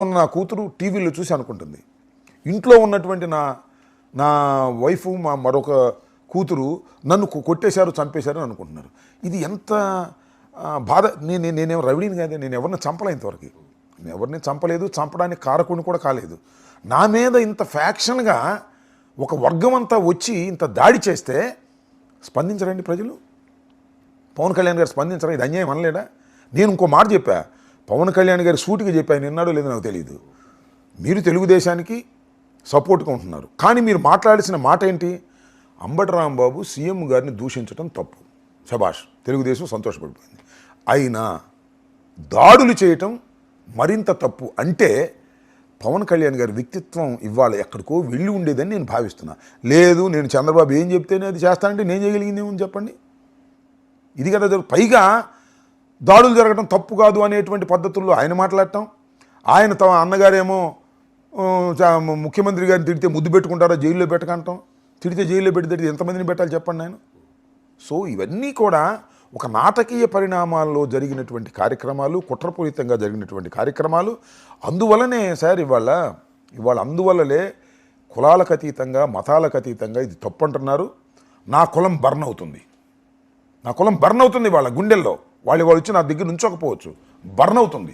నా కూతురు టీవీలో చూసి అనుకుంటుంది, ఇంట్లో ఉన్నటువంటి నా నా వైఫ్ మరొక కూతురు నన్ను కొట్టేశారు చంపేశారు అని అనుకుంటున్నారు. ఇది ఎంత బాధ. నేనేం రవిడీని కాదే, నేను ఎవరిని చంపలే ఇంతవరకు, నేను ఎవరిని చంపలేదు, చంపడానికి కారకుడిని కూడా కాలేదు. నా మీద ఇంత ఫ్యాక్షన్గా ఒక వర్గం అంతా వచ్చి ఇంత దాడి చేస్తే స్పందించరండి ప్రజలు? పవన్ కళ్యాణ్ గారు స్పందించరా? ఇది అన్యాయం అనలేడా? నేను ఇంకో మాట చెప్పా, పవన్ కళ్యాణ్ గారు సూటిగా చెప్పాను, నిన్నాడో లేదో నాకు తెలియదు. మీరు తెలుగుదేశానికి సపోర్ట్గా ఉంటున్నారు, కానీ మీరు మాట్లాడాల్సిన మాట ఏంటి? అంబటి రాంబాబు సీఎం గారిని దూషించడం తప్పు, శభాష్, తెలుగుదేశం సంతోషపడిపోయింది. అయినా దాడులు చేయటం మరింత తప్పు అంటే పవన్ కళ్యాణ్ గారి వ్యక్తిత్వం ఇవాళ ఎక్కడికో వెళ్ళి ఉండేదని నేను భావిస్తున్నా. లేదు, నేను చంద్రబాబు ఏం చెప్తేనే అది చేస్తానంటే నేను చేయగలిగింది ఏమని చెప్పండి? ఇది కదా పైగా దాడులు జరగడం తప్పు కాదు అనేటువంటి పద్ధతుల్లో ఆయన మాట్లాడటం, ఆయన తమ అన్నగారేమో ముఖ్యమంత్రి గారిని తిడితే ముద్దు పెట్టుకుంటారో జైల్లో పెట్టకంటాం, తిడితే జైల్లో పెట్టి ఎంతమందిని పెట్టాలి చెప్పండి ఆయన. సో ఇవన్నీ కూడా ఒక నాటకీయ పరిణామాల్లో జరిగినటువంటి కార్యక్రమాలు, కుట్రపూరితంగా జరిగినటువంటి కార్యక్రమాలు. అందువలనే సార్ ఇవాళ అందువల్లలే కులాలకు అతీతంగా, మతాలకు అతీతంగా ఇది తప్పు అంటున్నారు. నా కులం బర్న్ అవుతుంది, నా కులం బర్న్ అవుతుంది వాళ్ళ గుండెల్లో. వాళ్ళు వచ్చి నా దగ్గర నుంచోకపోవచ్చు, బర్న్ అవుతుంది.